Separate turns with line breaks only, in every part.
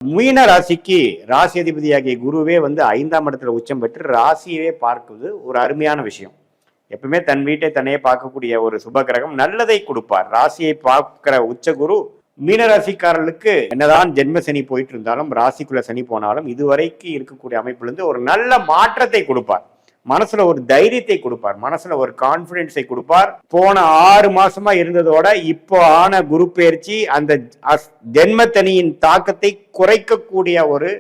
மீன ராசிக்கு ராசி அதிபதியாகிய குருவே வந்து 5ஆம் இடத்துல உச்சம் பெற்று ராசியவே பார்க்குவது ஒரு அருமையான விஷயம். எப்பவுமே தன் வீட்டை தன்னையே பார்க்கக்கூடிய ஒரு சுப கிரகம் நல்லதை கொடுப்பார். ராசியை பார்க்கிற உச்ச குரு மீனராசிக்காரர்களுக்கு என்னதான் ஜென்ம சனி போயிட்டு இருந்தாலும், ராசிக்குள்ள சனி போனாலும், இதுவரைக்கு இருக்கக்கூடிய அமைப்பிலிருந்து ஒரு நல்ல மாற்றத்தை கொடுப்பார். மனசுல ஒரு தைரியத்தை கொடுப்பார், மனசுல ஒரு கான்பிடன்ஸை கொடுப்பார். போன 6 மாசமா இருந்ததோட இப்போ ஆன குரு பயிற்சி அந்த ஜென்மத்தனியின் தாக்கத்தை குறைக்கக்கூடிய ஒரு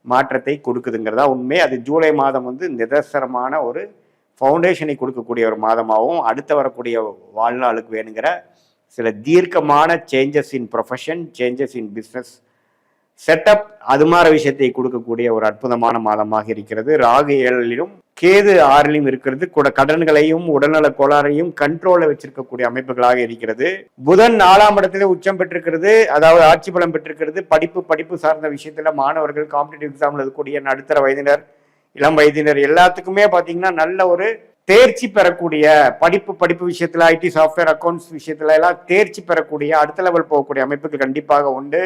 மாற்றத்தை கொடுக்குதுங்கிறதா உண்மை. அது ஜூலை மாதம் வந்து நிதர்சனமான ஒரு ஃபவுண்டேஷனை கொடுக்கக்கூடிய ஒரு மாதமாகவும், அடுத்த வரக்கூடிய வாழ்நாளுக்கு வேணுங்கிற சில தீர்க்கமான changes in profession, changes in business setup, அது மாதிரி விஷயத்தை கொடுக்கக்கூடிய ஒரு அற்புதமான மாதமாக இருக்கிறது. ராகு 7லும் கேது 6லும் இருக்கிறது. கூட கடன்களையும் உடல்நல கோளாறையும் கண்ட்ரோல்ல வச்சிருக்கக்கூடிய அமைப்புகளாக இருக்கிறது. புதன் 4ஆம் இடத்துல உச்சம் பெற்றிருக்கிறது, அதாவது ஆட்சி பலம் பெற்றிருக்கிறது. படிப்பு சார்ந்த விஷயத்துல மாணவர்கள், காம்படிட்டிவ் எக்ஸாம்ல இருக்கக்கூடிய நடுத்தர வயதினர், இளம் வயதினர் எல்லாத்துக்குமே பாத்தீங்கன்னா நல்ல ஒரு தேர்ச்சி பெறக்கூடிய படிப்பு விஷயத்துல, ஐடி சாஃப்ட்வேர் அக்கௌண்ட்ஸ் விஷயத்துல எல்லாம் தேர்ச்சி பெறக்கூடிய அடுத்த லெவல் போகக்கூடிய அமைப்புகள் கண்டிப்பாக உண்டு.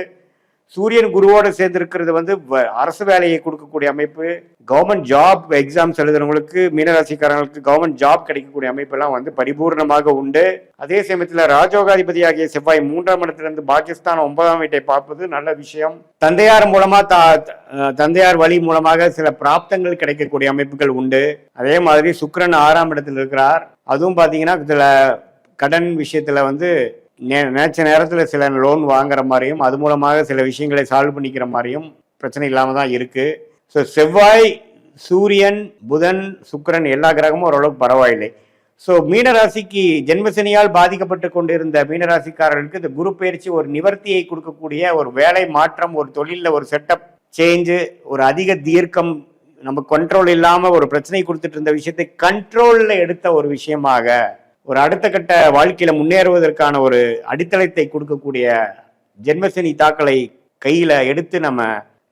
சூரியன் குருவோடு சேர்ந்து இருக்கிறது வந்து அரசு வேலையை கொடுக்கக்கூடிய அமைப்பு. கவர்மெண்ட் ஜாப் எக்ஸாம்ஸ் எழுதுறவங்களுக்கு, மீனராசிக்காரங்களுக்கு கவர்மெண்ட் ஜாப் கிடைக்கக்கூடிய அமைப்பு எல்லாம் வந்து பரிபூர்ணமாக உண்டு. அதே சமயத்துல ராஜோகாதிபதியாகிய செவ்வாய் 3ஆம் இடத்திலிருந்து பாகிஸ்தான் 9ஆம் வீட்டை பார்ப்பது நல்ல விஷயம். தந்தையார் மூலமா தந்தையார் வழி மூலமாக சில பிராப்தங்கள் கிடைக்கக்கூடிய அமைப்புகள் உண்டு. அதே மாதிரி சுக்கிரன் 6ஆம் இடத்தில் இருக்கிறார். அதுவும் பாத்தீங்கன்னா இதுல கடன் விஷயத்துல வந்து நினைச்ச நேரத்தில் சில லோன் வாங்குற மாதிரியும், அது மூலமாக சில விஷயங்களை சால்வ் பண்ணிக்கிற மாதிரியும் பிரச்சனை இல்லாம தான் இருக்கு. ஸோ செவ்வாய், சூரியன், புதன், சுக்கிரன் எல்லா கிரகமும் ஓரளவுக்கு பரவாயில்லை. ஸோ மீனராசிக்கு ஜென்மசனியால் பாதிக்கப்பட்டு கொண்டிருந்த மீனராசிக்காரர்களுக்கு இந்த குரு பயிற்சி ஒரு நிவர்த்தியை கொடுக்கக்கூடிய ஒரு வேலை மாற்றம், ஒரு தொழிலில் ஒரு செட்டப் சேஞ்சு, ஒரு அதிக தீர்க்கம், நம்ம கண்ட்ரோல் இல்லாம ஒரு பிரச்சனை கொடுத்துட்டு இருந்த விஷயத்தை கண்ட்ரோல்ல எடுத்த ஒரு விஷயமாக, ஒரு அடுத்த கட்ட வாழ்க்கையில முன்னேறுவதற்கான ஒரு அடித்தளத்தை கொடுக்கக்கூடிய ஜென்மசனி தாக்கலை கையில எடுத்து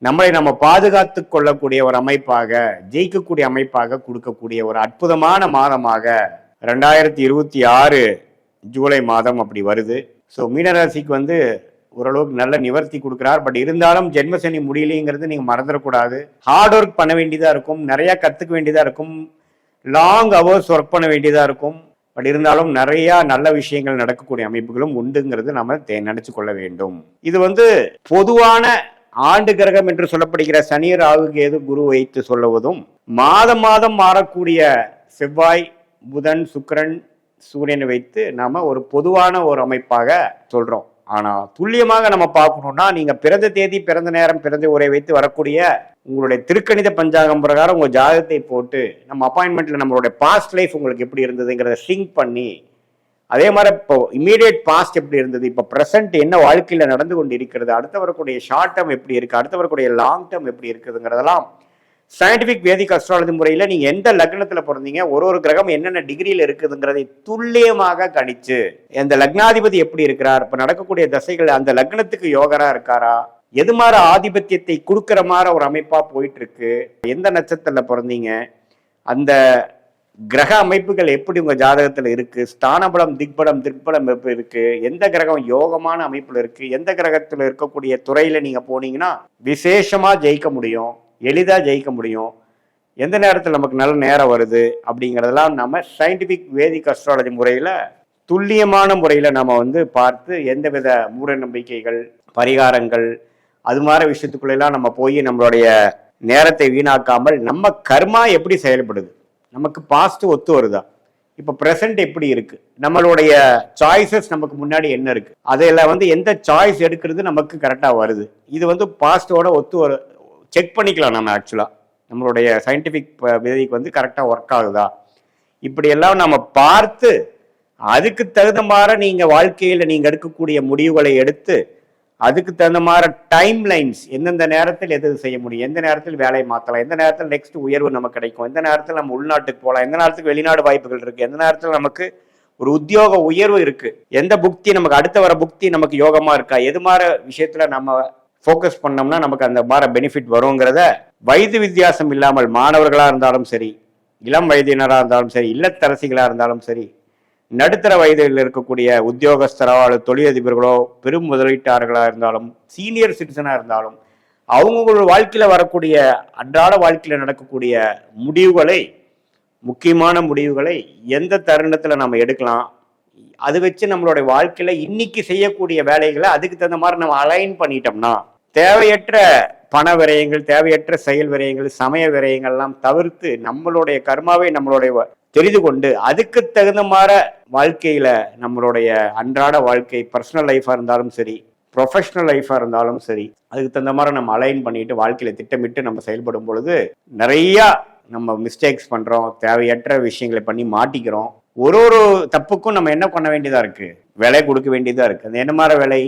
நம்மளை பாதுகாத்து கொள்ளக்கூடிய ஒரு அமைப்பாக, ஜெயிக்கக்கூடிய அமைப்பாக கொடுக்கக்கூடிய ஒரு அற்புதமான மாதமாக 2026 ஜூலை மாதம் அப்படி வருது. ஸோ மீனராசிக்கு வந்து ஓரளவுக்கு நல்ல நிவர்த்தி கொடுக்குறார். பட் இருந்தாலும் ஜென்மசனி முடியலைங்கிறது நீங்க மறந்துடக்கூடாது. ஹார்ட் ஒர்க் பண்ண வேண்டியதா இருக்கும், நிறைய கத்துக்க வேண்டியதா இருக்கும், லாங் ஹவர்ஸ் ஒர்க் பண்ண வேண்டியதா இருக்கும். பட் இருந்தாலும் நிறைய நல்ல விஷயங்கள் நடக்கக்கூடிய அமைப்புகளும் உண்டுங்கிறது நம்ம நினைச்சு கொள்ள வேண்டும். இது வந்து பொதுவான ஆண்டு கிரகம் என்று சொல்லப்படுகிற சனி, ராகு, கேது, குரு வைத்து சொல்லுவதும், மாதம் மாறக்கூடிய செவ்வாய், புதன், சுக்கிரன், சூரியனை வைத்து நாம ஒரு பொதுவான ஒரு அமைப்பாக சொல்றோம். ஆனா துல்லியமாக நம்ம பார்க்கணும்னா, நீங்க பிறந்த தேதி, பிறந்த நேரம், பிறந்த உரை வைத்து வரக்கூடிய உங்களுடைய திருக்கணித பஞ்சாங்கம் பிரகாரம் உங்க ஜாதகத்தை போட்டு நம்ம அப்பாயின்மெண்ட்ல நம்மளுடைய பாஸ்ட் லைஃப் உங்களுக்கு எப்படி இருந்ததுங்கிறத சிங்க் பண்ணி, அதே மாதிரி இப்போ இமீடியட் பாஸ்ட் எப்படி இருந்தது, இப்போ ப்ரெசென்ட் என்ன வாழ்க்கையில நடந்து கொண்டு இருக்கிறது, அடுத்த வரக்கூடிய ஷார்ட் டேர்ம் எப்படி இருக்கு, அடுத்த வரக்கூடிய லாங் டேர்ம் எப்படி இருக்குதுங்கிறதெல்லாம் சயின்டிபிக் வேதிக் அஸ்ட்ராலஜி முறையில நீங்க எந்த லக்னத்துல பிறந்தீங்க, ஒரு கிரகம் என்னென்ன டிகிரியில இருக்குதுங்கிறதை துல்லியமாக கணிச்சு, அந்த லக்னாதிபதி எப்படி இருக்கிறார், இப்ப நடக்கக்கூடிய தசைகள் அந்த லக்னத்துக்கு யோகரா இருக்காரா, எது மாதிரி ஆதிபத்தியத்தை கொடுக்கிற மாதிரி ஒரு அமைப்பா போயிட்டு இருக்கு, எந்த நட்சத்திரத்துல பிறந்தீங்க, அந்த கிரக அமைப்புகள் எப்படி உங்க ஜாதகத்துல இருக்கு, ஸ்தானபலம், திக்பலம் எப்படி இருக்கு, எந்த கிரகம் யோகமான அமைப்புல இருக்கு, எந்த கிரகத்துல இருக்கக்கூடிய துறையில நீங்க போனீங்கன்னா விசேஷமா ஜெயிக்க முடியும், எளிதா ஜெயிக்க முடியும், எந்த நேரத்தில் நமக்கு நல்ல நேரம் வருது அப்படிங்கிறதெல்லாம் நம்ம சயின்டிபிக் வேதிக் அஸ்ட்ராலஜி முறையில துல்லியமான முறையில நம்ம வந்து பார்த்து, எந்தவித மூட நம்பிக்கைகள், பரிகாரங்கள், அது மாதிரி விஷயத்துக்குள்ளெல்லாம் நம்ம போய் நம்மளுடைய நேரத்தை வீணாக்காமல், நம்ம கர்மா எப்படி செயல்படுது, நமக்கு பாஸ்ட் ஒத்து வருதா, இப்ப பிரசன்ட் எப்படி இருக்கு, நம்மளுடைய சாய்ஸஸ் நமக்கு முன்னாடி என்ன இருக்கு, அதையெல்லாம் வந்து எந்த சாய்ஸ் எடுக்கிறது நமக்கு கரெக்டா வருது, இது வந்து பாஸ்டோட ஒத்து செக் பண்ணிக்கலாம். நம்ம ஆக்சுவலா நம்மளுடைய சயின்டிபிக் விதிக்கு வந்து கரெக்டா ஒர்க் ஆகுதா, இப்படி எல்லாம் நம்ம பார்த்து அதுக்கு தகுந்த மாதிரி நீங்க வாழ்க்கையில நீங்க எடுக்கக்கூடிய முடிவுகளை எடுத்து, அதுக்கு தகுந்த மாதிரி டைம் லைன்ஸ், எந்தெந்த நேரத்தில் எது செய்ய முடியும், எந்த நேரத்தில் வேலையை மாற்றலாம், எந்த நேரத்தில் நெக்ஸ்ட் உயர்வு நமக்கு கிடைக்கும், எந்த நேரத்தில் நம்ம உள்நாட்டுக்கு போகலாம், எந்த நேரத்துக்கு வெளிநாடு வாய்ப்புகள் இருக்கு, எந்த நேரத்தில் நமக்கு ஒரு உத்தியோக உயர்வு இருக்கு, எந்த புக்தி நமக்கு அடுத்த வர புக்தி நமக்கு யோகமா இருக்கா, எது மாதிரி விஷயத்துல நம்ம ஃபோக்கஸ் பண்ணோம்னா நமக்கு அந்த மாதிரி பெனிஃபிட் வருங்கிறத வயது வித்தியாசம் இல்லாமல், மாணவர்களா இருந்தாலும் சரி, இளம் வயதினராக இருந்தாலும் சரி, இல்லத்தரசிகளா இருந்தாலும் சரி, நடுத்தர வயதில் இருக்கக்கூடிய உத்தியோகஸ்தரோ அல்லது தொழிலதிபர்களோ, பெரும் முதலீட்டாளர்களாக இருந்தாலும், சீனியர் சிட்டிசனாக இருந்தாலும், அவங்களோட வாழ்க்கையில வரக்கூடிய அன்றாட வாழ்க்கையில நடக்கக்கூடிய முடிவுகளை, முக்கியமான முடிவுகளை எந்த தருணத்துல நம்ம எடுக்கலாம், அது வச்சு நம்மளுடைய வாழ்க்கையில இன்னைக்கு செய்யக்கூடிய வேலைகளை அதுக்கு தகுந்த மாதிரி நம்ம அலைன் பண்ணிட்டோம்னா, தேவையற்ற பண விரயங்கள், தேவையற்ற செயல் விரயங்கள், சமய விரயங்கள் எல்லாம் தவிர்த்து நம்மளுடைய கர்மாவை நம்மளுடைய தெரிந்து கொண்டு அதுக்கு தகுந்த மாதிரி வாழ்க்கையில நம்மளுடைய அன்றாட வாழ்க்கை, பர்சனல் லைஃபா இருந்தாலும் சரி, ப்ரொஃபஷனல் லைஃபா இருந்தாலும் சரி, அதுக்கு தகுந்த மாதிரி நம்ம அலைன் பண்ணிட்டு வாழ்க்கையில திட்டமிட்டு நம்ம செயல்படும் பொழுது நிறைய நம்ம மிஸ்டேக்ஸ் பண்றோம், தேவையற்ற விஷயங்களை பண்ணி மாட்டிக்கிறோம். ஒரு ஒரு தப்புக்கும் நம்ம என்ன பண்ண வேண்டியதா இருக்கு, விலை கொடுக்க வேண்டியதா இருக்கு. அது என்ன மாதிரி விலை?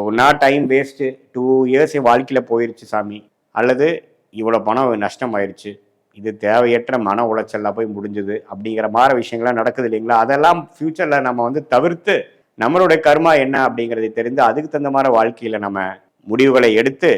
ஒன்னா டைம் வேஸ்ட், 2 இயர்ஸ் வாழ்க்கையில போயிருச்சு சாமி, அல்லது இவ்வளவு பணம் நஷ்டம் ஆயிருச்சு, இது தேவையற்ற மன உளைச்சல்ல போய் முடிஞ்சது அப்படிங்கிற மாதிரி விஷயங்கள்லாம் நடக்குது இல்லைங்களா? அதெல்லாம் ஃபியூச்சர்ல நம்ம வந்து தவிர்த்து நம்மளுடைய கர்மா என்ன அப்படிங்கிறதை தெரிந்து அதுக்கு தகுந்த மாதிரி வாழ்க்கையில நம்ம முடிவுகளை எடுத்து,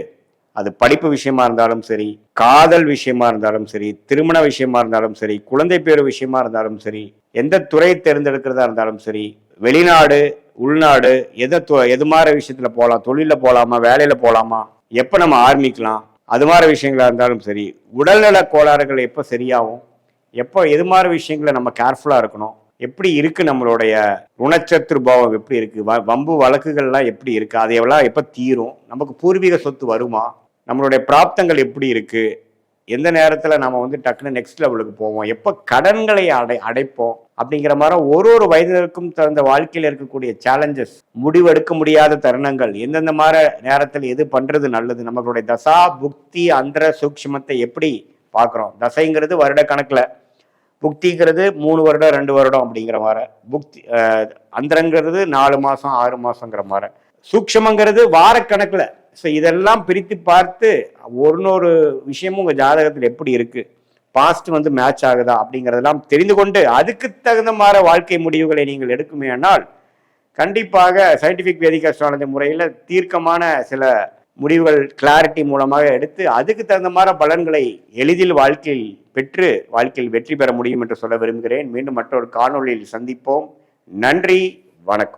அது படிப்பு விஷயமா இருந்தாலும் சரி, காதல் விஷயமா இருந்தாலும் சரி, திருமண விஷயமா இருந்தாலும் சரி, குழந்தை பேரு விஷயமா இருந்தாலும் சரி, எந்த துறையை தேர்ந்தெடுக்கிறதா இருந்தாலும் சரி, வெளிநாடு உள்நாடு எது மாதிரி விஷயத்துல போகலாம், தொழில போகலாமா, வேலையில போகலாமா, எப்ப நம்ம ஆரம்பிக்கலாம், அது மாதிரி விஷயங்களா இருந்தாலும் சரி, உடல்நல கோளாறுகள் எப்போ சரியாகும், எப்போ எது மாதிரி விஷயங்களை நம்ம கேர்ஃபுல்லா இருக்கணும், எப்படி இருக்கு நம்மளுடைய குணச்சத்ரு பாவம் எப்படி இருக்கு, வம்பு வழக்குகள்லாம் எப்படி இருக்கு, அதையெல்லாம் எப்ப தீரும், நமக்கு பூர்வீக சொத்து வருமா, நம்மளுடைய பிராப்தங்கள் எப்படி இருக்கு, எந்த நேரத்துல நம்ம வந்து டக்குன்னு நெக்ஸ்ட் லெவலுக்கு போவோம், எப்ப கடன்களை அடைப்போம் அப்படிங்கிற மாதிரி ஒரு ஒரு வயதிற்கும் தகுந்த வாழ்க்கையில இருக்கக்கூடிய சேலஞ்சஸ், முடிவெடுக்க முடியாத தருணங்கள், எந்தெந்த மாதிரி நேரத்தில் எது பண்றது நல்லது, நம்மளுடைய தசா புக்தி அந்தர சூக்ஷ்மத்தை எப்படி பாக்குறோம். தசைங்கிறது வருட கணக்குல, புக்திங்கிறது 3 வருடம் 2 வருடம் அப்படிங்கிற மாதிரி, புக்தி அந்தரங்கிறது 4 மாசம் 6 மாசங்கிற மாதிரி, சூக்ஷமங்கிறது வாரக்கணக்குல. ஸோ இதெல்லாம் பிரித்து பார்த்து ஒரு விஷயமும் உங்க ஜாதகத்தில் எப்படி இருக்கு, பாஸ்ட் வந்து மேட்ச் ஆகுதா அப்படிங்கிறதெல்லாம் தெரிந்து கொண்டு அதுக்கு தகுந்த மாதிரி வாழ்க்கை முடிவுகளை நீங்கள் எடுக்குமே ஆனால் கண்டிப்பாக சயின்டிபிக் வேதிக் அஸ்ட்ராலஜி முறையில் தீர்க்கமான சில முடிவுகள் கிளாரிட்டி மூலமாக எடுத்து அதுக்கு தகுந்த மாதிரி பலன்களை எளிதில் வாழ்க்கையில் பெற்று வாழ்க்கையில் வெற்றி பெற முடியும் என்று சொல்ல விரும்புகிறேன். மீண்டும் மற்றொரு காணொளியில் சந்திப்போம். நன்றி, வணக்கம்.